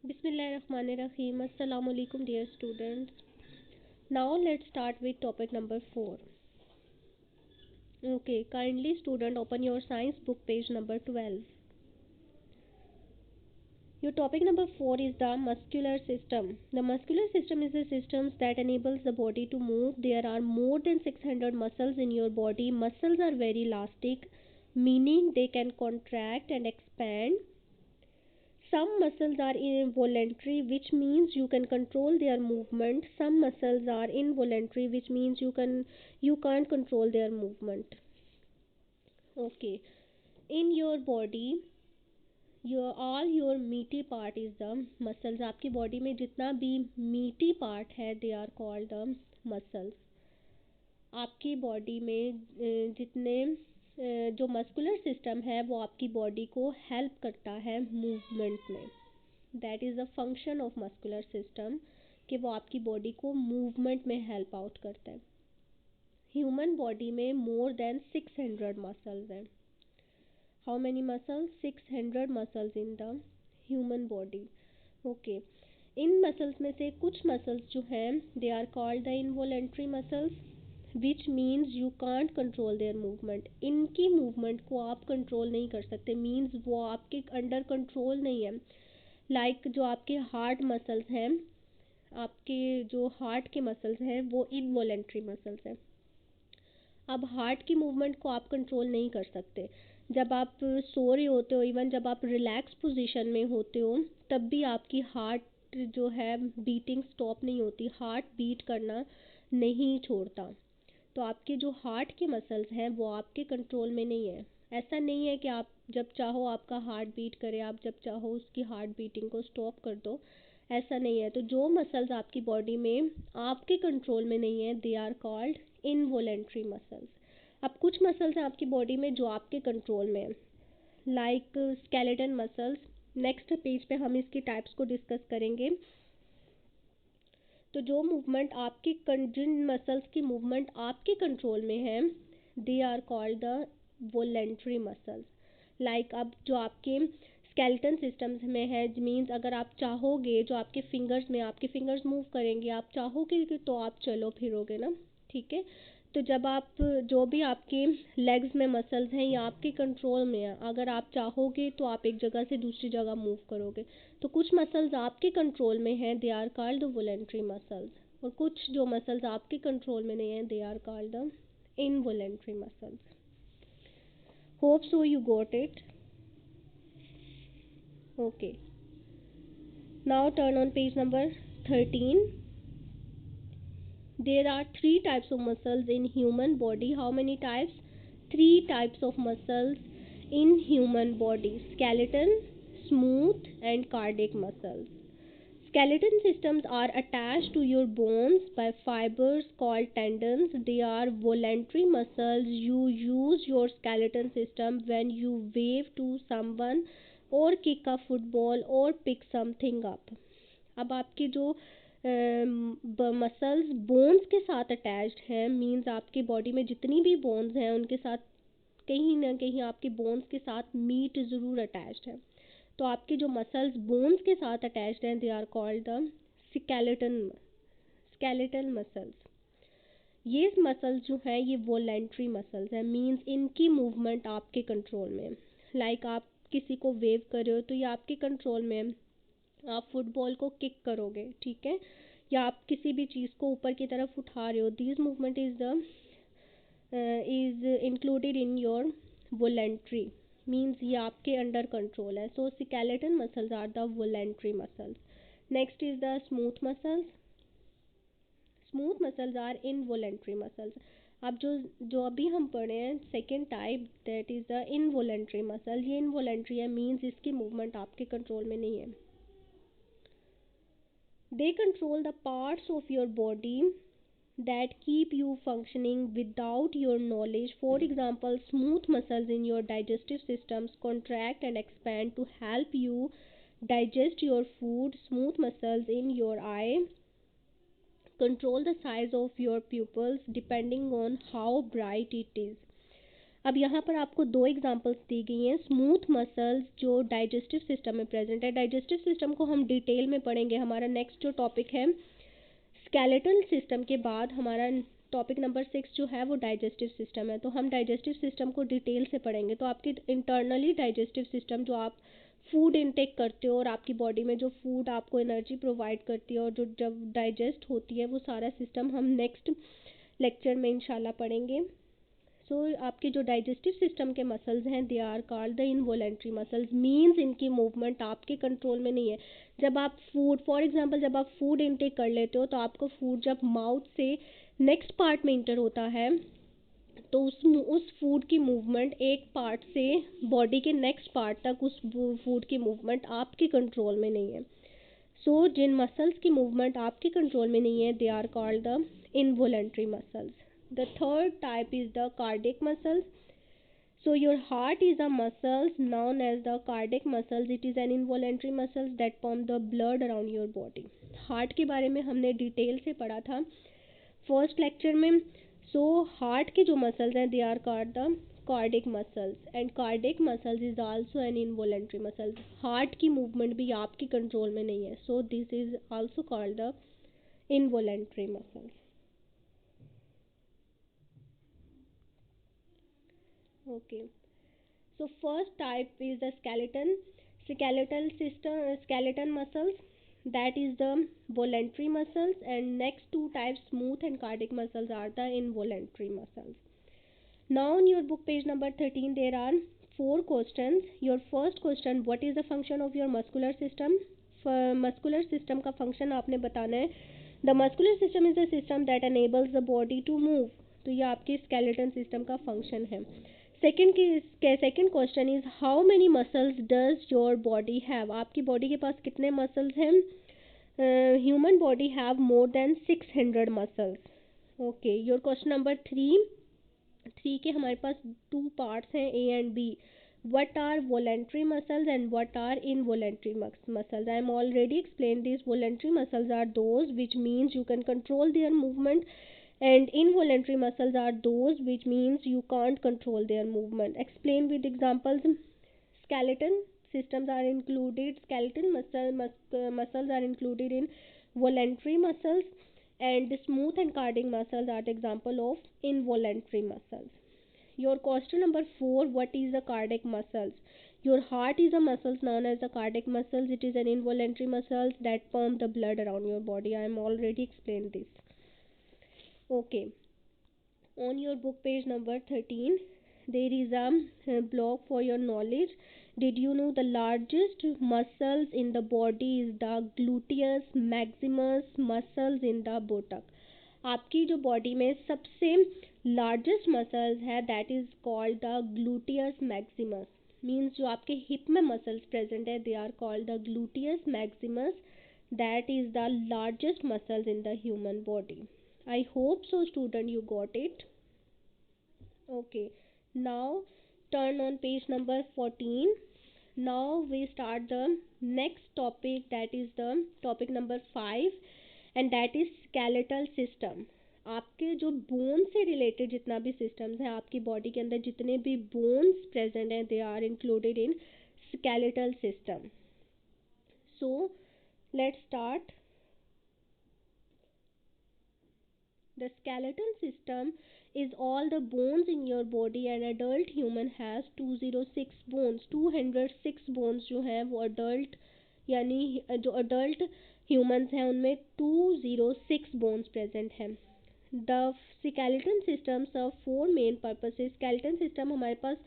Bismillahirrahmanirrahim. Assalamu alaikum, dear students. Now let's start with topic number 4. Okay, kindly student open your science book page number 12. Your topic number 4 is the muscular system. The muscular system is a system that enables the body to move. There are more than 600 muscles in your body. Muscles are very elastic, meaning they can contract and expand. Some muscles are involuntary, which means you can control their movement. Some muscles are involuntary, which means you can't control their movement. Okay. In your body, your meaty part is the muscles. आपकी body में जितना भी meaty part है, they are called the muscles. आपकी body में जितने जो muscular system है वो आपकी बॉडी को हेल्प करता है मूवमेंट में. That is the function of muscular system कि वो आपकी बॉडी को मूवमेंट में हेल्प आउट करता है. ह्यूमन बॉडी में मोर देन 600 मसल्स हैं. How many muscles? 600 muscles in the human body. Okay. इन मसल्स में से कुछ मसल्स जो हैं they are called the involuntary muscles, which means you can't control their movement. इनकी मूवमेंट को आप कंट्रोल नहीं कर सकते, मीन्स वो आपके अंडर कंट्रोल नहीं है. लाइक जो आपके हार्ट मसल्स हैं, आपके जो हार्ट के मसल्स हैं वो इनवॉलेंट्री मसल्स हैं. अब हार्ट की मूवमेंट को आप कंट्रोल नहीं कर सकते. जब आप सो रहे होते हो, इवन जब आप रिलैक्स पोजीशन में होते हो, तब भी आपकी हार्ट जो है बीटिंग स्टॉप नहीं होती, हार्ट बीट करना नहीं छोड़ता. तो आपके जो हार्ट के मसल्स हैं वो आपके कंट्रोल में नहीं है. ऐसा नहीं है कि आप जब चाहो आपका हार्ट बीट करे, आप जब चाहो उसकी हार्ट बीटिंग को स्टॉप कर दो. ऐसा नहीं है. तो जो मसल्स आपकी बॉडी में आपके कंट्रोल में नहीं है, they are called involuntary muscles. अब कुछ मसल्स हैं आपकी बॉडी में जो आपके कंट्रोल में है, like skeleton muscles. Next page पे हम इसकी टाइप्स को डिस्कस करेंगे. तो जो मूवमेंट आपकी जिन मसल्स की मूवमेंट आपके कंट्रोल में है, they are called the voluntary muscles. Like अब जो आपके स्केलेटन सिस्टम्स में है, मीन्स अगर आप चाहोगे, जो आपके फिंगर्स मूव करेंगे, आप चाहोगे कि तो आप चलो फिरोगे ना. ठीक है. तो जब आप जो भी आपके लेग्स में मसल्स हैं ये आपके कंट्रोल में है. अगर आप चाहोगे तो आप एक जगह से दूसरी जगह मूव करोगे. तो कुछ मसल्स आपके कंट्रोल में हैं, they are called the voluntary muscles. और कुछ जो मसल्स आपके कंट्रोल में नहीं है, they are called the involuntary muscles. Hope so you got it. Okay. Now turn on page number 13. There are three types of muscles in human body. How many types? Three types of muscles in human body: skeleton, smooth, and cardiac muscles. Skeleton systems are attached to your bones by fibers called tendons. They are voluntary muscles. You use your skeleton system when you wave to someone or kick a football or pick something up. अब आपके जो muscles bones के साथ attached हैं, means आपकी body में जितनी भी बोन्स हैं उनके साथ कहीं ना कहीं आपके बोन्स के साथ मीट ज़रूर अटैच्ड है. तो आपके जो मसल्स बोन्स के साथ अटैच्ड हैं, they are called the skeletal muscles. ये मसल्स जो हैं ये वोलेंट्री मसल्स हैं, मींस इनकी मूवमेंट आपके कंट्रोल में. लाइक आप किसी को वेव कर रहे हो तो ये आपके कंट्रोल में है. आप फुटबॉल को किक करोगे, ठीक है, या आप किसी भी चीज़ को ऊपर की तरफ उठा रहे हो, this movement is included in your voluntary, means ये आपके अंडर कंट्रोल है. So skeleton muscles are the voluntary muscles. Next is the smooth muscles. Smooth muscles are involuntary muscles. अब जो अभी हम पढ़े हैं second type, that is the involuntary muscle. ये इनवोलेंट्री है, मीन्स इसकी मूवमेंट आपके कंट्रोल में नहीं है. They control the parts of your body that keep you functioning without your knowledge. For example, smooth muscles in your digestive systems contract and expand to help you digest your food. Smooth muscles in your eye control the size of your pupils depending on how bright it is. अब यहाँ पर आपको दो examples दी गई हैं smooth muscles जो digestive system में present है। डाइजेस्टिव सिस्टम को हम डिटेल में पढ़ेंगे। हमारा नेक्स्ट जो टॉपिक है स्केलेटल सिस्टम के बाद हमारा टॉपिक नंबर 6 जो है वो डाइजेस्टिव सिस्टम है। तो हम डाइजेस्टिव सिस्टम को डिटेल से पढ़ेंगे। तो आपकी इंटरनली डाइजेस्टिव सिस्टम जो आप फूड इनटेक करते हो और आपकी बॉडी में जो फूड आपको एनर्जी प्रोवाइड करती है और जो जब डाइजेस्ट होती है वो सारा सिस्टम हम नेक्स्ट लेक्चर में इंशाल्लाह पढ़ेंगे। सो आपके जो डाइजेस्टिव सिस्टम के मसल्स हैं they are called the involuntary muscles. Means इनकी मूवमेंट आपके कंट्रोल में नहीं है। जब आप फूड फॉर एग्जांपल जब आप फूड इनटेक कर लेते हो तो आपको फूड जब माउथ से नेक्स्ट पार्ट में इंटर होता है तो उस फूड की मूवमेंट एक पार्ट से बॉडी के नेक्स्ट पार्ट तक उस फूड की मूवमेंट आपके कंट्रोल में नहीं है। सो जिन मसल्स की मूवमेंट आपके कंट्रोल में नहीं है they are called the involuntary muscles. The third type is the cardiac muscles. So your heart is a muscle known as the cardiac muscles. It is an involuntary muscles that pump the blood around your body. Heart के बारे में हमने detail से पढ़ा था first lecture में। So heart के जो मसल्स हैं they are called the cardiac muscles and cardiac muscles is also an involuntary muscles. Heart की मूवमेंट भी आपके कंट्रोल में नहीं है। So this is also called the involuntary muscles. Okay. So first type is the skeletal system, skeleton muscles. That is the voluntary muscles, and next two types, smooth and cardiac muscles, are the involuntary muscles. Now on your book page number 13, there are four questions. Your first question: what is the function of your muscular system? Muscular system का function आपने बताना है. The muscular system is a system that enables the body to move. तो ये आपके skeleton system का function है. Second question is how many muscles does your body have? आपकी बॉडी के पास कितने मसल्स हैं? Human body have more than 600 muscles. Okay, your question number three के हमारे पास टू पार्ट्स हैं A and B. what are voluntary muscles and what are involuntary muscles? I am already explained these. Voluntary muscles are those which means you can control their movement, and involuntary muscles are those which means you can't control their movement. Explain with examples. Skeleton systems are included, muscles are included in voluntary muscles, and smooth and cardiac muscles are the example of involuntary muscles. Your question number 4: what is the cardiac muscles? Your heart is a muscle known as the cardiac muscles. It is an involuntary muscles that pump the blood around your body. I am already explained this. Okay. On your book page number 13, there is a blog for your knowledge. Did you know the largest muscles in the body is the gluteus maximus muscles in the buttock? आपकी जो body में सबसे largest muscles है that is called the gluteus maximus. Means जो आपके hip में muscles present है they are called the gluteus maximus. That is the largest muscles in the human body. I hope so, student, you got it. Okay. Now turn on page number 14. Now we start the next topic, that is the topic number 5, and that is skeletal system. आपके जो bone से related जितना भी systems हैं आपकी body के अंदर जितने भी बोन्स प्रेजेंट हैं they are included in skeletal system. So let's start. The skeletal system is all the bones in your body. An adult human has 206 bones. 206 bones जो हैं वो adult यानी जो adult humans हैं उनमें 206 bones present हैं. The skeleton system serve four main purposes. Skeleton system हमारे पास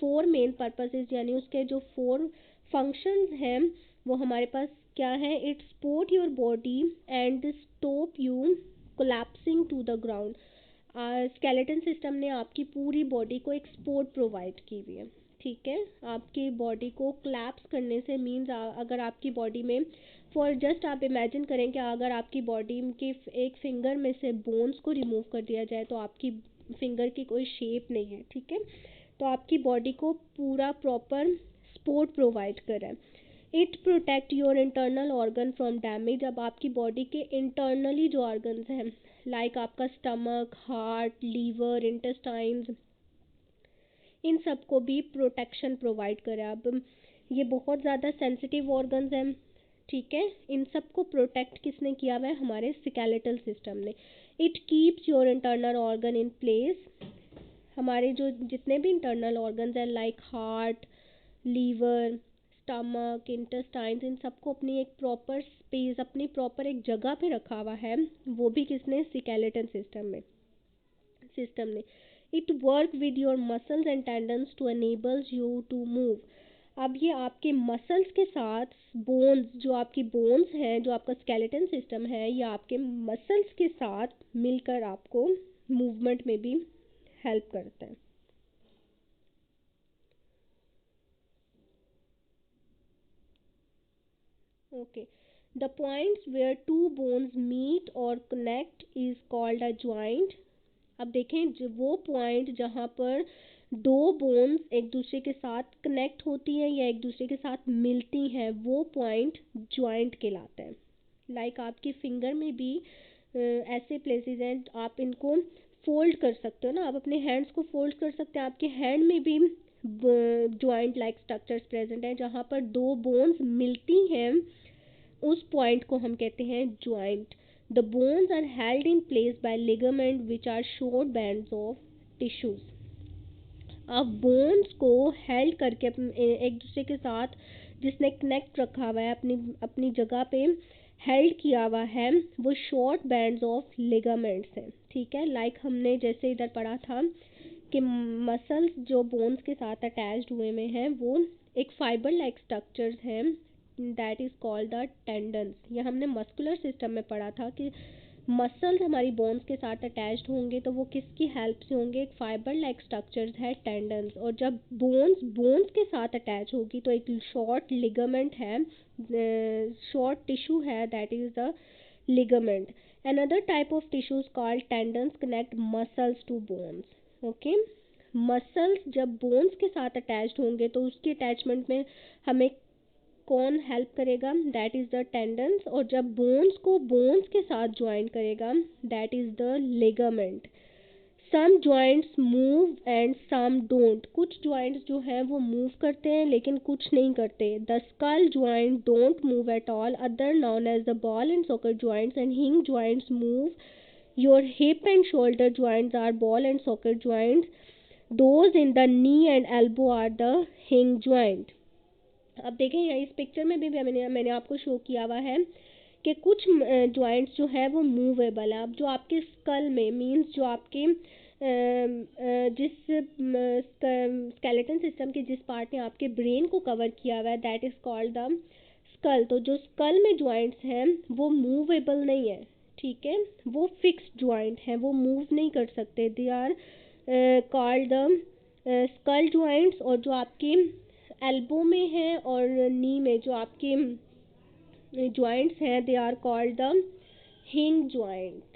four main purposes यानी उसके जो four functions हैं वो हमारे पास क्या है? It support your body and stop you collapsing to the ground. Skeleton system ने आपकी पूरी बॉडी को एक सपोर्ट प्रोवाइड की हुई है. ठीक है, आपकी बॉडी को क्लैप्स करने से मीन्स अगर आपकी बॉडी में फॉर जस्ट आप इमेजिन करें कि अगर आपकी बॉडी के एक फिंगर में से बोन्स को रिमूव कर दिया जाए तो आपकी फिंगर की कोई शेप नहीं है. ठीक है, तो आपकी बॉडी को पूरा प्रॉपर सपोर्ट प्रोवाइड कर रहा है. It protect your internal organ from damage. अब आपकी बॉडी के इंटरनली जो ऑर्गन्स हैं लाइक आपका स्टमक, हार्ट, लीवर, इंटेस्टाइन्स, इन सबको भी प्रोटेक्शन प्रोवाइड करे। अब ये बहुत ज़्यादा सेंसिटिव ऑर्गन्स हैं, ठीक है, इन सबको प्रोटेक्ट किसने किया हुआ है? हमारे स्केलेटल सिस्टम ने। It keeps your internal organ in place. हमारे जो जितने भी इंटरनल ऑर्गन्स हैं like heart, liver, stomach, intestines, इन सबको अपनी एक प्रॉपर स्पेस, अपनी प्रॉपर एक जगह पे रखा हुआ है, वो भी किसने? स्केलेटन सिस्टम ने। It work with your muscles and tendons to enables you to move. अब ये आपके मसल्स के साथ बोन्स, जो आपकी बोन्स हैं, जो आपका स्केलेटन सिस्टम है, ये आपके मसल्स के साथ मिलकर आपको मूवमेंट में भी हेल्प करता है। Okay, the points where two bones meet और connect is called a joint. अब देखें, वो पॉइंट जहाँ पर दो बोन्स एक दूसरे के साथ कनेक्ट होती हैं या एक दूसरे के साथ मिलती हैं, वो पॉइंट ज्वाइंट कहलाता है। लाइक आपकी फिंगर में भी ऐसे प्लेसेस हैं, आप इनको फोल्ड कर सकते हो ना, आप अपने हैंड्स को फोल्ड कर सकते हैं, आपके हैंड में भी ज्वाइंट लाइक स्ट्रक्चर्स प्रेजेंट है, जहाँ पर दो बोन्स मिलती हैं, उस पॉइंट को हम कहते हैं joint. The bones are held in place by ligament which are short bands of tissues. अब बोन्स को हेल्ड करके एक दूसरे के साथ जिसने कनेक्ट रखा हुआ है, अपनी अपनी जगह पे हेल्ड किया हुआ है, वो शॉर्ट बैंड्स ऑफ लिगामेंट्स हैं, ठीक है। लाइक हमने जैसे इधर पढ़ा था कि मसल्स जो बोन्स के साथ अटैच्ड हुए में हैं, वो एक फाइबर लाइक स्ट्रक्चर्स हैं, that is called the tendons. ये हमने मस्कुलर सिस्टम में पढ़ा था कि मसल्स हमारी बोन्स के साथ अटैच्ड होंगे तो वो किसकी हेल्प से होंगे? एक फाइबर लाइक स्ट्रक्चर्स है टेंडन्स। और जब बोन्स बोन्स के साथ अटैच होगी तो एक शॉर्ट लिगामेंट है, शॉर्ट टिश्यू है, that is the ligament. Another type of tissues called tendons connect muscles to bones. Okay? Muscles जब बोन्स के साथ अटैच्ड होंगे तो उसकी अटैचमेंट में हमें कौन हेल्प करेगा? That is the tendons. और जब बोन्स को बोन्स के साथ ज्वाइन करेगा, that is the ligament. Some joints move and some don't. कुछ जॉइंट्स जो हैं वो मूव करते हैं लेकिन कुछ नहीं करते। The skull joint don't move at all, other known as the ball and socket joints, and hinge joints move. Your hip and shoulder joints are ball and socket joints. Those in the knee and elbow are the hinge joint. अब देखें यहाँ इस picture में भी मैंने आपको show किया हुआ है कि कुछ जॉइंट्स जो है वो मूवेबल है। अब जो आपके स्कल में मींस जो आपके जिस स्केलेटन सिस्टम के जिस पार्ट ने आपके ब्रेन को कवर किया हुआ है, that is called the school. तो जो स्कल में जॉइंट्स हैं वो मूवेबल नहीं है, ठीक है, वो फिक्स्ड जॉइंट हैं, वो मूव नहीं कर सकते। They are called the skull joints. और जो आपके एल्बो में है और नी में जो आपके जॉइंट्स हैं, they are called the hinge joint.